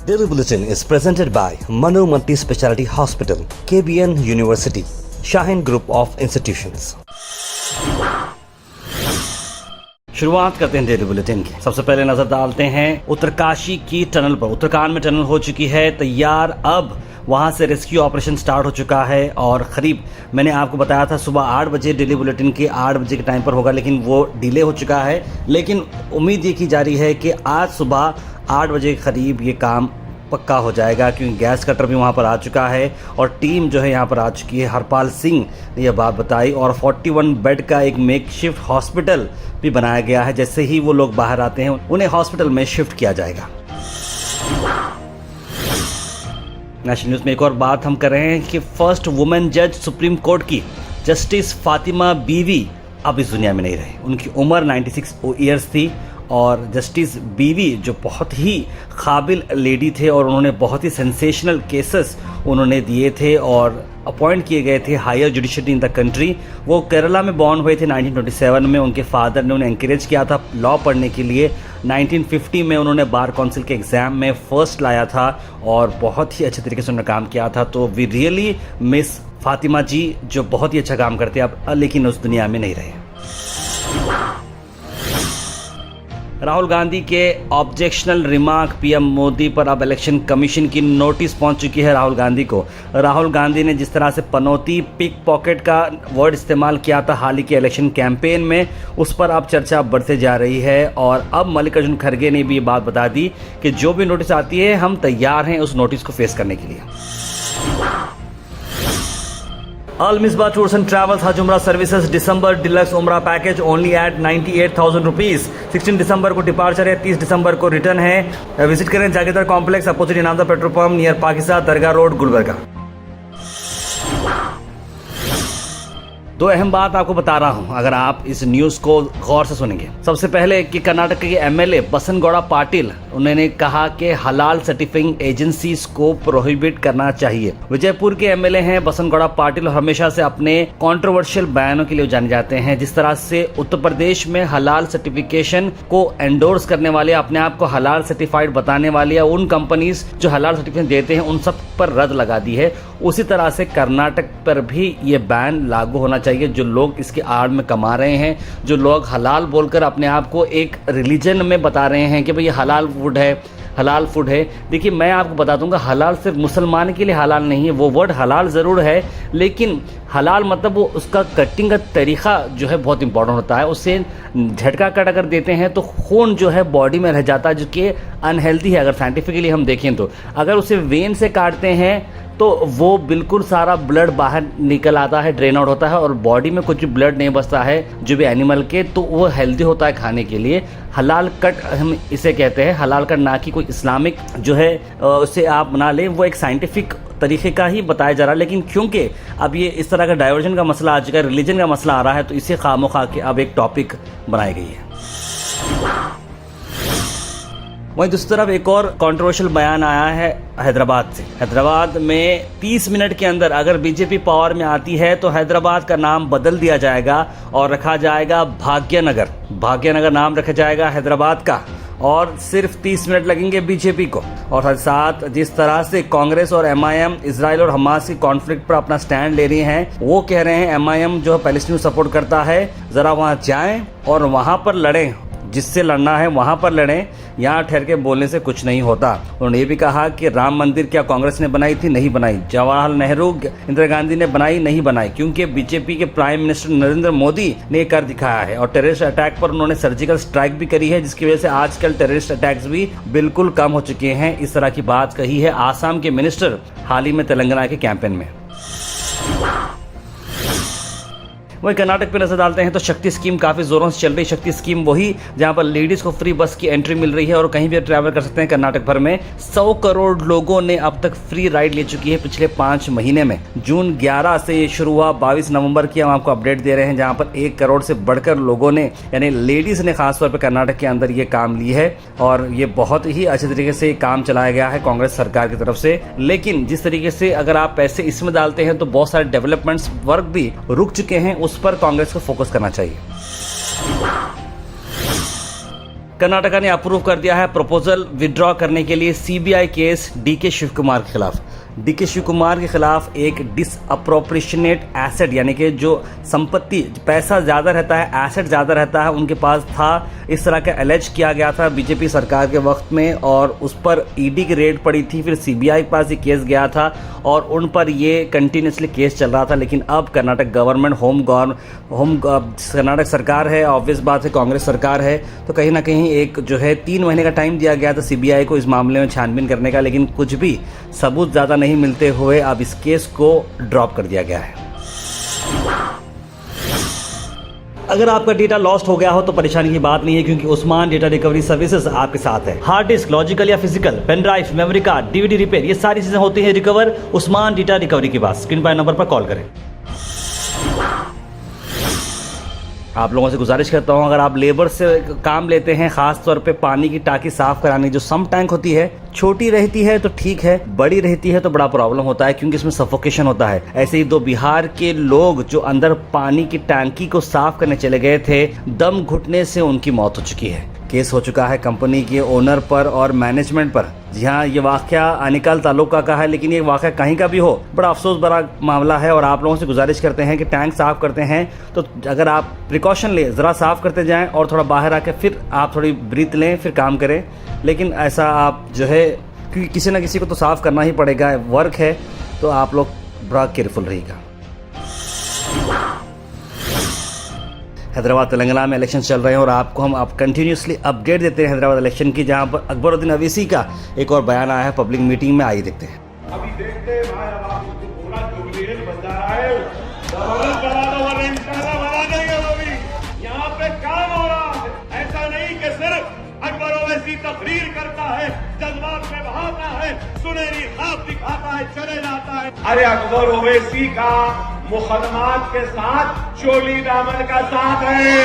Daily Bulletin is presented by Manu Multi Speciality Hospital, KBN University, Shaheen Group of Institutions. शुरुआत करते हैं daily bulletin की। सबसे पहले नजर डालते हैं उत्तरकाशी की टनल पर। उत्तराखंड में टनल हो चुकी है तैयार, अब वहां से रेस्क्यू ऑपरेशन स्टार्ट हो चुका है और करीब मैंने आपको बताया था सुबह 8 बजे डेली बुलेटिन के 8 बजे के टाइम पर होगा, लेकिन वो डिले हो चुका है। लेकिन उम्मीद ये की जा रही है कि आज सुबह 8 बजे के करीब ये काम पक्का हो जाएगा, क्योंकि गैस कटर भी वहाँ पर आ चुका है और टीम जो है यहाँ पर आ चुकी है। हरपाल सिंह ने यह बात बताई और 41 बेड का एक मेकशिफ्ट हॉस्पिटल भी बनाया गया है। जैसे ही वो लोग बाहर आते हैं उन्हें हॉस्पिटल में शिफ्ट किया जाएगा। नेशनल न्यूज़ में एक और बात हम कर रहे हैं कि फर्स्ट वुमेन जज सुप्रीम कोर्ट की जस्टिस फातिमा बीवी अब इस दुनिया में नहीं रहे। उनकी उम्र 96 ईयर्स थी और जस्टिस बीवी जो बहुत ही काबिल लेडी थे और उन्होंने बहुत ही सेंसेशनल केसेस उन्होंने दिए थे और अपॉइंट किए गए थे higher judiciary in the country. वो केरला में बॉर्न हुए थे 1927 में। उनके फादर ने उन्हें एनकरेज किया था लॉ पढ़ने के लिए। 1950 में उन्होंने बार काउंसिल के एग्ज़ाम में फर्स्ट लाया था और बहुत ही अच्छे तरीके से उन्होंने काम किया था। तो वी रियली मिस फातिमा जी जो बहुत ही अच्छा काम करते हैं अब, लेकिन उस दुनिया में नहीं रहे। राहुल गांधी के ऑब्जेक्शनल रिमार्क पीएम मोदी पर अब इलेक्शन कमीशन की नोटिस पहुंच चुकी है राहुल गांधी को। राहुल गांधी ने जिस तरह से पनौती पिक पॉकेट का वर्ड इस्तेमाल किया था हाल ही के इलेक्शन कैंपेन में, उस पर अब चर्चा बढ़ते जा रही है और अब मल्लिकार्जुन खड़गे ने भी ये बात बता दी कि जो भी नोटिस आती है हम तैयार हैं उस नोटिस को फेस करने के लिए। Al Misbah Tours and Travels Hajj Umrah Services December Deluxe Umrah Package only at 98,000 rupees। 16 दिसंबर को डिपार्चर है, 30 दिसंबर को रिटर्न है। विजिट करें Jagirdar complex opposite Inamdar petrol pump near Pakistan Dargah road Gulbarga. दो अहम बात आपको बता रहा हूं अगर आप इस न्यूज़ को गौर से सुनेंगे। सबसे पहले कि कर्नाटक के एमएलए बसनगौड़ा पाटिल उन्होंने कहा कि हलाल सर्टिफाइंग एजेंसीज को प्रोहिबिट करना चाहिए। विजयपुर के एमएलए हैं बसनगौड़ा पाटिल और हमेशा से अपने कंट्रोवर्शियल बयानों के लिए जाने जाते हैं। जिस तरह से उत्तर प्रदेश में हलाल सर्टिफिकेशन को एंडोर्स करने वाले, अपने आप को हलाल सर्टिफाइड बताने वाले उन कंपनीज जो हलाल सर्टिफिकेशन देते हैं उन सब पर रद्द लगा दी है, उसी तरह से कर्नाटक पर भी ये बैन लागू होना चाहिए। जो लोग इसके आड़ में कमा रहे हैं, जो लोग हलाल बोलकर अपने आप को एक रिलीजन में बता रहे हैं कि भाई ये हलाल फूड है, हलाल फूड है। देखिए मैं आपको बता दूंगा हलाल सिर्फ मुसलमान के लिए हलाल नहीं है। वो वर्ड हलाल ज़रूर है, लेकिन हलाल मतलब वो उसका कटिंग का तरीक़ा जो है बहुत इंपॉर्टेंट होता है। उससे झटका कट अगर देते हैं तो खून जो है बॉडी में रह जाता है, जो कि अनहेल्दी है। अगर साइंटिफिकली हम देखें तो अगर उसे वेन से काटते हैं तो वो बिल्कुल सारा ब्लड बाहर निकल आता है, ड्रेन आउट होता है और बॉडी में कुछ ब्लड नहीं बचता है जो भी एनिमल के, तो वो हेल्दी होता है खाने के लिए। हलाल कट हम इसे कहते हैं, हलाल कट ना कि कोई इस्लामिक जो है उसे आप बना लें, वो एक साइंटिफिक तरीके का ही बताया जा रहा है। लेकिन क्योंकि अब ये इस तरह का डाइवर्जन का मसला आ चुका है, रिलीजन का मसला आ रहा है, तो इसे खामोखा के अब एक टॉपिक बनाई गई है। वहीं दूसरी तरफ एक और कंट्रोवर्शियल बयान आया है हैदराबाद से। हैदराबाद में 30 मिनट के अंदर अगर बीजेपी पावर में आती है तो हैदराबाद का नाम बदल दिया जाएगा और रखा जाएगा भाग्यनगर। भाग्यनगर नाम रखा जाएगा हैदराबाद का और सिर्फ 30 मिनट लगेंगे बीजेपी को। और साथ जिस तरह से कांग्रेस और एमआईएम इजराइल और हमास की कॉन्फ्लिक्ट पर अपना स्टैंड ले रही हैं, वो कह रहे हैं एमआईएम जो पैलेस्टीन सपोर्ट करता है, जरा वहां जाएं और वहां पर लड़ें, जिससे लड़ना है वहां पर लड़ें, यहाँ ठहर के बोलने से कुछ नहीं होता। उन्होंने ये भी कहा कि राम मंदिर क्या कांग्रेस ने बनाई थी? नहीं बनाई। जवाहरलाल नेहरू, इंदिरा गांधी ने बनाई? नहीं बनाई, क्योंकि बीजेपी के प्राइम मिनिस्टर नरेंद्र मोदी ने कर दिखाया है। और टेररिस्ट अटैक पर उन्होंने सर्जिकल स्ट्राइक भी करी है, जिसकी वजह से आजकल टेररिस्ट अटैक्स भी बिल्कुल कम हो चुके हैं। इस तरह की बात कही है आसाम के मिनिस्टर हाल ही में तेलंगाना के कैंपेन में। वहीं कर्नाटक पे नजर डालते हैं तो शक्ति स्कीम काफ़ी ज़ोरों से चल रही। शक्ति स्कीम वही जहां पर लेडीज़ को फ्री बस की एंट्री मिल रही है और कहीं भी ट्रैवल कर सकते हैं। कर्नाटक भर में 100 करोड़ लोगों ने अब तक फ्री राइड ले चुकी है पिछले 5 महीने में। जून 11 से ये शुरू हुआ, 22 नवंबर की हम आपको अपडेट दे रहे हैं, जहां पर 1 करोड़ से बढ़कर लोगों ने, यानी लेडीज़ ने खासतौर पर कर्नाटक के अंदर ये काम ली है और ये बहुत ही अच्छे तरीके से काम चलाया गया है कांग्रेस सरकार की तरफ से। लेकिन जिस तरीके से अगर आप पैसे इसमें डालते हैं तो बहुत सारे डेवलपमेंट्स वर्क भी रुक चुके हैं, उस पर कांग्रेस को फोकस करना चाहिए। कर्नाटका ने अप्रूव कर दिया है प्रपोजल विड्रॉ करने के लिए CBI case DK Shiv Kumar के खिलाफ। डीके शिव कुमार के खिलाफ एक डिसअप्रोप्रिएशनेट एसेट यानी कि जो संपत्ति पैसा ज़्यादा रहता है, एसेट ज़्यादा रहता है, उनके पास था, इस तरह का एलेज किया गया था बीजेपी सरकार के वक्त में, और उस पर ईडी की रेड पड़ी थी, फिर सीबीआई के पास ये केस गया था और उन पर ये कंटिन्यूसली केस चल रहा था। लेकिन अब कर्नाटक गवर्नमेंट कर्नाटक सरकार है, ऑब्वियस बात है कांग्रेस सरकार है, तो कहीं ना कहीं एक जो है 3 महीने का टाइम दिया गया था सीबीआई को इस मामले में छानबीन करने का, लेकिन कुछ भी सबूत ज़्यादा नहीं मिलते हुए अब इस केस को ड्रॉप कर दिया गया है। अगर आपका डेटा लॉस्ट हो गया हो तो परेशानी की बात नहीं है, क्योंकि उस्मान डेटा रिकवरी सर्विसेज आपके साथ है। हार्ड डिस्क, लॉजिकल या physical, pen drive, memory card, DVD repair, ये सारी चीजें होती हैं रिकवर उस्मान डेटा रिकवरी के पास। स्क्रीन पर नंबर पर कॉल करें। आप लोगों से गुजारिश करता हूं, अगर आप लेबर से काम लेते हैं, खास तौर पे पानी की टांकी साफ कराने, जो सम टैंक होती है, छोटी रहती है तो ठीक है, बड़ी रहती है तो बड़ा प्रॉब्लम होता है, क्योंकि इसमें सफोकेशन होता है। ऐसे ही 2 बिहार के लोग जो अंदर पानी की टैंकी को साफ करने चले गए थे, दम घुटने से उनकी मौत हो चुकी है। केस हो चुका है कंपनी के ओनर पर और मैनेजमेंट पर। जी हाँ, ये वाकया आनेकल तालुका का है, लेकिन ये वाकया कहीं का भी हो, बड़ा अफसोस भरा मामला है। और आप लोगों से गुजारिश करते हैं कि टैंक साफ करते हैं तो अगर आप प्रिकॉशन लें, ज़रा साफ करते जाएं और थोड़ा बाहर आकर फिर आप थोड़ी ब्रीथ लें, फिर काम करें। लेकिन ऐसा आप जो है, क्योंकि किसी ना किसी को तो साफ करना ही पड़ेगा, वर्क है, तो आप लोग बड़ा केयरफुल रहिएगा। हैदराबाद तेलंगाना में इलेक्शन चल रहे हैं और आपको हम कंटिन्यूसली अपडेट देते हैं हैदराबाद इलेक्शन की, जहां पर अकबरुद्दीन अवैसी का एक और बयान आया है पब्लिक मीटिंग में। आइए देखते हैं। अभी देखते हैं भाई, अब आप उसको पूरा जुबलील बन जा रहा है, जबरदस्त बना दो वरना इंशाल्लाह बना देंगे। वो भी यहाँ पे काम हो रहा है, ऐसा नहीं कि सिर्फ अकबर ओवैसी तकरीर करता है, जज्बात में बहाता है, सुनहरी ख्वाब दिखाता है, चले जाता है। अरे अकबर ओवैसी का मुकदमात के साथ चोली दामन का साथ है।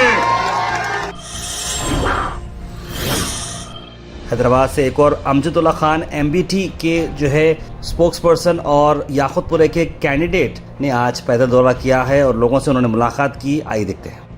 हैदराबाद से एक और अमजदुल्ला खान एमबीटी के जो है स्पोक्स पर्सन और याकुतपुरे के कैंडिडेट ने आज पैदल दौरा किया है और लोगों से उन्होंने मुलाकात की। आइए देखते हैं।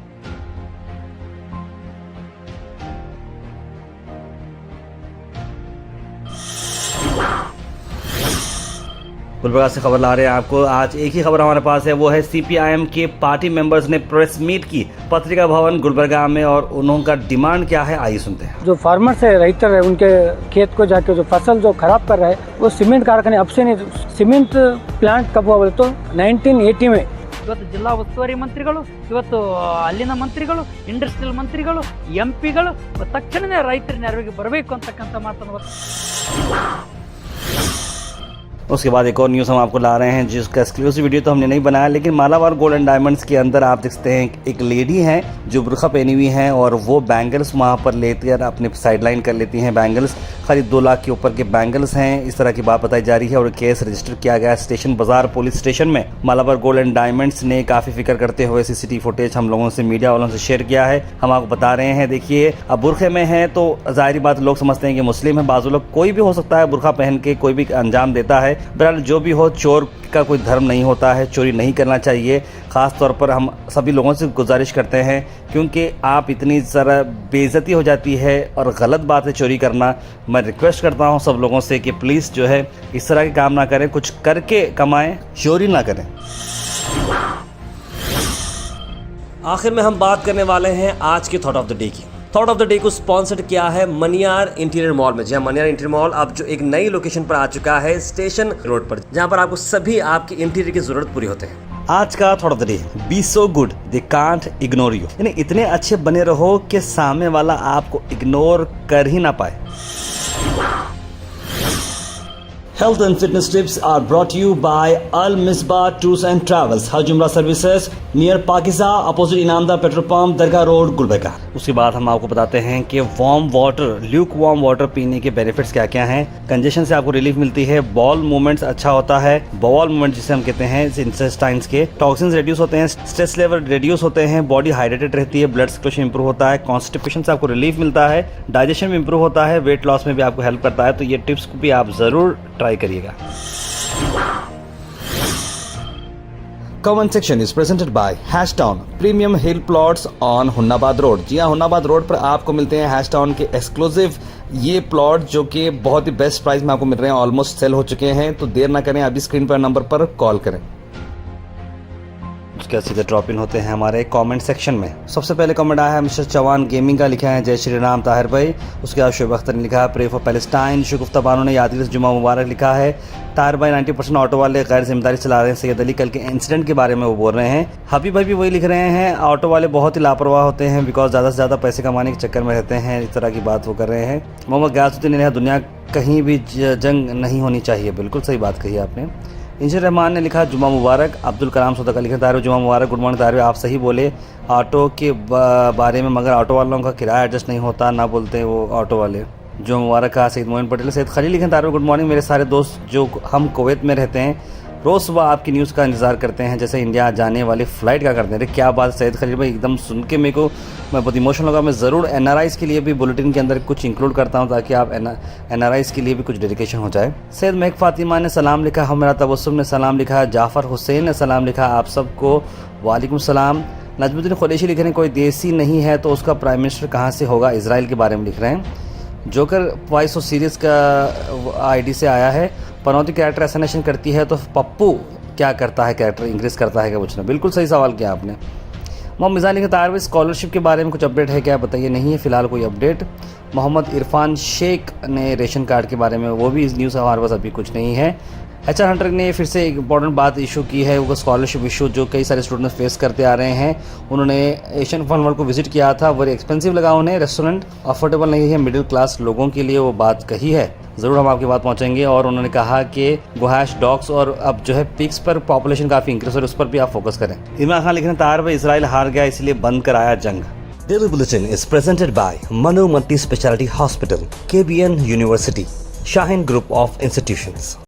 गुलबर्गा से खबर ला रहे हैं आपको। आज एक ही खबर हमारे पास है, वो है सीपीआईएम के पार्टी मेंबर्स ने प्रेस मीट की पत्रिका भवन गुलबर्गा में, और उनका डिमांड क्या है आइए सुनते हैं। जो फार्मर्स है, राइटर है, उनके खेत को जाके जो फसल जो खराब कर रहा है, वो सीमेंट कारखाने अब से नहीं, सीमेंट प्लांट कब हुआ बोले तो 1980 में। ಇವತ್ತು ಜಿಲ್ಲಾ ಉಸ್ತುವಾರಿ ಮಂತ್ರಿಗಳು, ಇವತ್ತು ಅಲ್ಲಿನ ಮಂತ್ರಿಗಳು, ಇಂಡಸ್ಟ್ರಿಯಲ್ ಮಂತ್ರಿಗಳು, ಎಂಪಿಗಳು ತಕ್ಷಣವೇ ರೈತರ ನೆರವಿಗೆ ಬರಬೇಕು ಅಂತಕ್ಕಂಥ ಮಾತನ್ನು उसके बाद एक और न्यूज़ हम आपको ला रहे हैं, जिसका एक्सक्लूसिव वीडियो तो हमने नहीं बनाया, लेकिन मालाबार गोल्ड एंड डायमंड्स के अंदर आप देख सकते हैं एक लेडी हैं जो बुर्खा पहनी हुई हैं और वो बैंगल्स वहाँ पर लेकर अपने साइडलाइन कर लेती हैं। बैंगल्स करीब 2 लाख के ऊपर के बैंगल्स हैं, इस तरह की बात बताई जा रही है और केस रजिस्टर किया गया स्टेशन बाजार पुलिस स्टेशन में। मालाबार गोल्ड एंड डायमंड्स ने काफ़ी फिक्र करते हुए सीसीटीवी फुटेज हम लोगों से, मीडिया वालों से शेयर किया है। हम आपको बता रहे हैं, देखिए अब बुरखे में है तो जाहिर बात लोग समझते हैं कि मुस्लिम है, बाजू लोग कोई भी हो सकता है बुरखा पहन के कोई भी अंजाम देता है। बहरहाल जो भी हो, चोर का कोई धर्म नहीं होता है, चोरी नहीं करना चाहिए। ख़ास तौर पर हम सभी लोगों से गुजारिश करते हैं, क्योंकि आप इतनी ज़रा बेइज्जती हो जाती है और गलत बात है चोरी करना। मैं रिक्वेस्ट करता हूं सब लोगों से कि प्लीज़ जो है इस तरह के काम ना करें, कुछ करके कमाएं, चोरी ना करें। आखिर में हम बात करने वाले हैं आज के थॉट ऑफ द डे की। थॉट ऑफ द डे को स्पॉन्सर्ड किया है मनियार इंटीरियर मॉल में। जहां मनियार इंटीरियर मॉल अब जो एक नई लोकेशन पर आ चुका है स्टेशन रोड पर, जहां पर आपको सभी आपके इंटीरियर की जरूरत पूरी होते हैं। आज का thought of the day, be so good they can't ignore you, यानी इतने अच्छे बने रहो कि सामने वाला आपको इग्नोर कर ही ना पाए। Health and fitness tips are brought to you by Al Misbah Tours and Travels, Hajj Umrah Services near Pakiza, opposite Inamdar petrol pump, Dargah road, Gulbarga. उसके बाद हम आपको बताते हैं कि warm water, lukewarm water पीने के बेनिफिट्स क्या क्या हैं। कंजेशन से आपको रिलीफ मिलती है, बॉल मूवमेंट्स अच्छा होता है, बॉल मूवमेंट जिसे हम कहते हैं इंटेस्टाइन्स के, टॉक्सिन्स रिड्यूस होते हैं, स्ट्रेस लेवल रिड्यूस होते हैं, बॉडी हाइड्रेटेड रहती है, ब्लड सर्कुलेशन इंप्रूव होता है, कॉन्स्टिपेशन से आपको रिलीफ मिलता है, डाइजेशन में इंप्रूव होता है, वेट लॉस में भी आपको हेल्प करता है। तो ये टिप्स भी आप ज़रूर ट्राई करिएगा। Comment section is presented by Hashtown premium hill plots on Humnabad road. जी हाँ, हुन्नाबाद रोड पर आपको मिलते हैं हैशटाउन के एक्सक्लूसिव ये प्लॉट जो कि बहुत ही बेस्ट प्राइस में आपको मिल रहे हैं, ऑलमोस्ट सेल हो चुके हैं। तो देर ना करें, अभी स्क्रीन पर नंबर पर कॉल करें। उसके बाद सीधे ड्रॉप इन होते हैं हमारे कमेंट सेक्शन में। सबसे पहले कमेंट आया है मिस्टर चौहान गेमिंग का, लिखा है जय श्री राम ताहिर भाई। उसके बाद शुभ अख्तर ने लिखा है pray for Palestine. Shagufta Bano ने यादगिर जुमा मुबारक लिखा है। ताहिर भाई 90% ऑटो वाले गैर जिम्मेदारी चला रहे हैं। सैयद अली कल के इंसिडेंट के बारे में वो बोल रहे हैं। हबीब भाई भी वही लिख रहे हैं, ऑटो वाले बहुत ही लापरवाह होते हैं बिकॉज ज़्यादा से ज़्यादा पैसे कमाने के चक्कर में रहते हैं। इस तरह की बात वो कर रहे हैं। मोहम्मद गयासुद्दीन ने दुनिया कहीं भी जंग नहीं होनी चाहिए। बिल्कुल सही बात कही आपने। इंजर रहमान ने लिखा जुमा मुबारक। अब्दुल कलाम सौदा का लिखा ताहिर जुमा मुबारक। गुड मॉर्निंग ताहिर, आप सही बोले ऑटो के बारे में, मगर ऑटो वालों का किराया एडजस्ट नहीं होता, ना बोलते वो ऑटो वाले। जुमा मुबारक का सईद मोइन पटेल। सैयद खलील लिखे ताहिर गुड मॉर्निंग। मेरे सारे दोस्त जो हम कुवैत में रहते हैं रोज़ सुबह आपकी न्यूज़ का इंतज़ार करते हैं, जैसे इंडिया जाने वाली फ़्लाइट का करते हैं। अरे क्या बात सैयद खलील भाई, एकदम सुन के मेरे को मैं बहुत इमोशनल होगा। मैं ज़रूर NRIs के लिए भी बुलेटिन के अंदर कुछ इंक्लूड करता हूं ताकि आप NRIs के लिए भी कुछ डेडिकेशन हो जाए। सैयद महक फ़ातिमा ने सलाम लिखा। हमेरा तबस्सुम ने सलाम लिखा। जाफ़र हुसैन ने सलाम लिखा। आप सबको वालेकुम सलाम। नजमुद्दीन ख़ुरैशी लिख रहे हैं कोई देसी नहीं है तो उसका प्राइम मिनिस्टर कहाँ से होगा, इसराइल के बारे में लिख रहे हैं। जोकर वॉइस ऑफ सीरीज़ का ID से आया है। पनौती कैरेक्टर असैसिनेशन करती है तो पप्पू क्या करता है, कैरेक्टर इंक्रीज करता है क्या पूछना। बिल्कुल सही सवाल किया आपने। मोहम्मद मिज़ान लिखा ताहिर स्कॉलरशिप के बारे में कुछ अपडेट है क्या, बताइए। नहीं है फ़िलहाल कोई अपडेट। मोहम्मद इरफान शेख ने रेशन कार्ड के बारे में, वो भी इस न्यूज़ हमारे पास अभी कुछ नहीं है। HR हंटर ने फिर से एक इंपॉर्टेंट बात इशू की है, वो स्कॉलरशिप इशू जो कई सारे स्टूडेंट्स फेस करते आ रहे हैं। उन्होंने एशियन फन वर्ल्ड को विजिट किया था, वेरी एक्सपेंसिव लगा उन्हें, रेस्टोरेंट अफोर्डेबल नहीं है मिडिल क्लास लोगों के लिए, वो बात कही है। ज़रूर हम आपकी बात पहुंचेंगे। और उन्होंने कहा कि गुहाश डॉग्स और अब जो है पिग्स पर पॉपुलेशन काफ़ी इंक्रीज हो रही है, उस पर भी आप फोकस करें। इमरान खान लिख रहे हैं ताहिर भाई इसराइल हार गया इसलिए बंद कराया जंग। Daily bulletin is presented bye Manu multi speciality hospital, KBN university, Shaheen group of institutions.